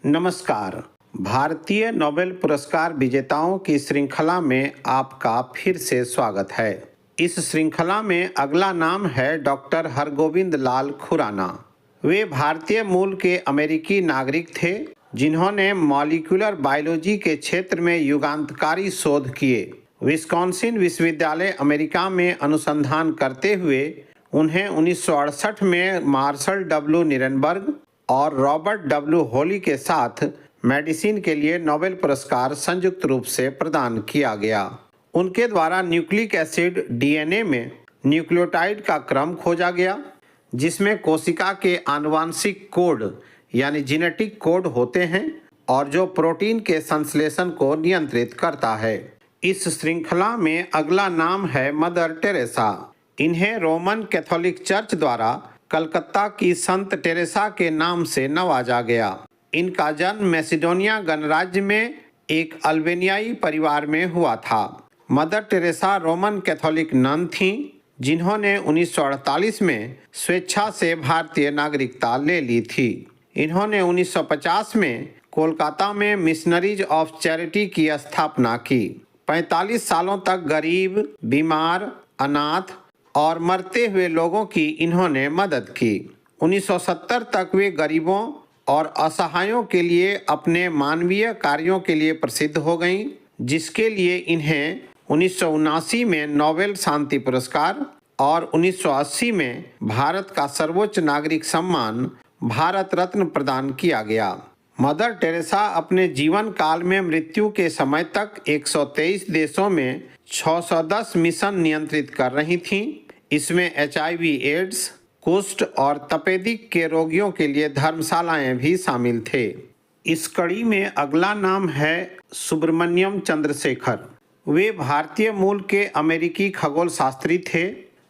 नमस्कार। भारतीय नोबेल पुरस्कार विजेताओं की श्रृंखला में आपका फिर से स्वागत है। इस श्रृंखला में अगला नाम है डॉक्टर हरगोविंद लाल खुराना। वे भारतीय मूल के अमेरिकी नागरिक थे जिन्होंने मॉलिक्यूलर बायोलॉजी के क्षेत्र में युगांतकारी शोध किए। विस्कॉन्सिन विश्वविद्यालय अमेरिका में अनुसंधान करते हुए उन्हें 1968 में मार्शल डब्ल्यू निरेनबर्ग और रॉबर्ट डब्ल्यू हॉली के साथ मेडिसिन के लिए नोबेल पुरस्कार संयुक्त रूप से प्रदान किया गया। उनके द्वारा न्यूक्लिक एसिड डीएनए में न्यूक्लियोटाइड का क्रम खोजा गया जिसमें कोशिका के आनुवांशिक कोड यानी जेनेटिक कोड होते हैं और जो प्रोटीन के संश्लेषण को नियंत्रित करता है। इस श्रृंखला में अगला नाम है मदर टेरेसा। इन्हें रोमन कैथोलिक चर्च द्वारा कलकत्ता की संत टेरेसा के नाम से नवाजा गया। इनका जन्म मैसिडोनिया गणराज्य में एक अल्बेनियाई परिवार में हुआ था। Mother Teresa Roman Catholic nun थीं जिन्होंने 1948 में स्वेच्छा से भारतीय नागरिकता ले ली थी। इन्होंने 1950 में कोलकाता में मिशनरीज ऑफ चैरिटी की स्थापना की। 45 सालों तक गरीब, बीमार, अनाथ और मरते हुए लोगों की इन्होंने मदद की। 1970 तक वे गरीबों और असहायों के लिए अपने मानवीय कार्यों के लिए प्रसिद्ध हो गईं, जिसके लिए इन्हें 1979 में नोबेल शांति पुरस्कार और 1980 में भारत का सर्वोच्च नागरिक सम्मान भारत रत्न प्रदान किया गया। मदर टेरेसा अपने जीवन काल में मृत्यु के समय तक 123 देशों में 610 मिशन नियंत्रित कर रही थीं। इसमें HIV, एड्स, कुष्ठ और तपेदिक के रोगियों के लिए धर्मशालाएं भी शामिल थे। इस कड़ी में अगला नाम है सुब्रमण्यम चंद्रशेखर। वे भारतीय मूल के अमेरिकी खगोल शास्त्री थे।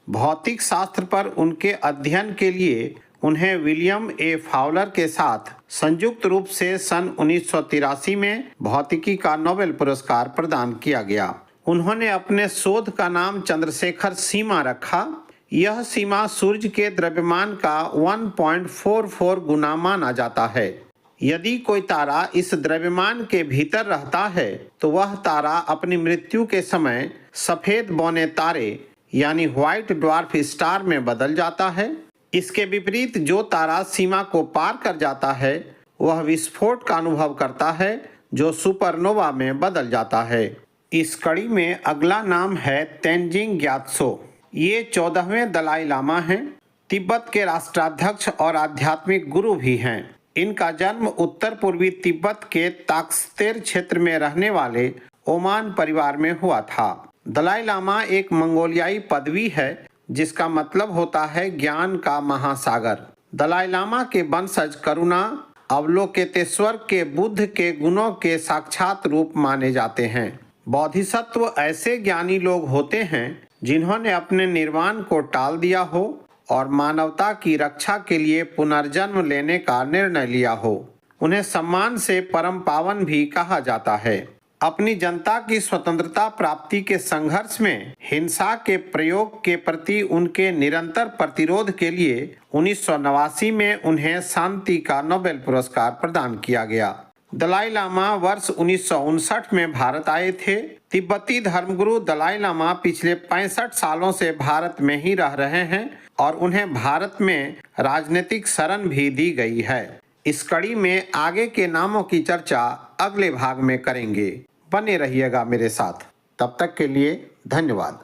भौतिक शास्त्र पर उनके अध्ययन के लिए उन्हें विलियम ए फाउलर के साथ संयुक्त रूप से सन 1983 में भौतिकी का नोबेल पुरस्कार प्रदान किया गया। उन्होंने अपने शोध का नाम चंद्रशेखर सीमा रखा। यह सीमा सूर्य के द्रव्यमान का 1.44 गुना माना जाता है। यदि कोई तारा इस द्रव्यमान के भीतर रहता है तो वह तारा अपनी मृत्यु के समय सफेद बौने तारे यानी व्हाइट ड्वार्फ स्टार में बदल जाता है। इसके विपरीत जो तारा सीमा को पार कर जाता है वह विस्फोट का अनुभव करता है जो सुपरनोवा में बदल जाता है। इस कड़ी में अगला नाम है तेंजिंग ग्यात्सो। ये 14वें दलाई लामा हैं। तिब्बत के राष्ट्राध्यक्ष और आध्यात्मिक गुरु भी हैं। इनका जन्म उत्तर पूर्वी तिब्बत के ताक्स्तेर क्षेत्र में रहने वाले ओमान परिवार में हुआ था। दलाई लामा एक मंगोलियाई पदवी है जिसका मतलब होता है ज्ञान का महासागर। दलाई लामा के वंशज करुणा, अवलोकितेश्वर के बुद्ध के गुणों के साक्षात रूप माने जाते हैं। बोधिसत्व ऐसे ज्ञानी लोग होते हैं जिन्होंने अपने निर्वाण को टाल दिया हो और मानवता की रक्षा के लिए पुनर्जन्म लेने का निर्णय लिया हो। उन्हें सम्मान से परम पावन भी कहा जाता है। अपनी जनता की स्वतंत्रता प्राप्ति के संघर्ष में हिंसा के प्रयोग के प्रति उनके निरंतर प्रतिरोध के लिए 1989 में उन्हें शांति का नोबेल पुरस्कार प्रदान किया गया। दलाई लामा वर्ष 1959 में भारत आए थे। तिब्बती धर्मगुरु दलाई लामा पिछले 65 सालों से भारत में ही रह रहे हैं और उन्हें भारत में राजनीतिक शरण भी दी गई है। इस कड़ी में आगे के नामों की चर्चा अगले भाग में करेंगे। बने रहिएगा मेरे साथ। तब तक के लिए धन्यवाद।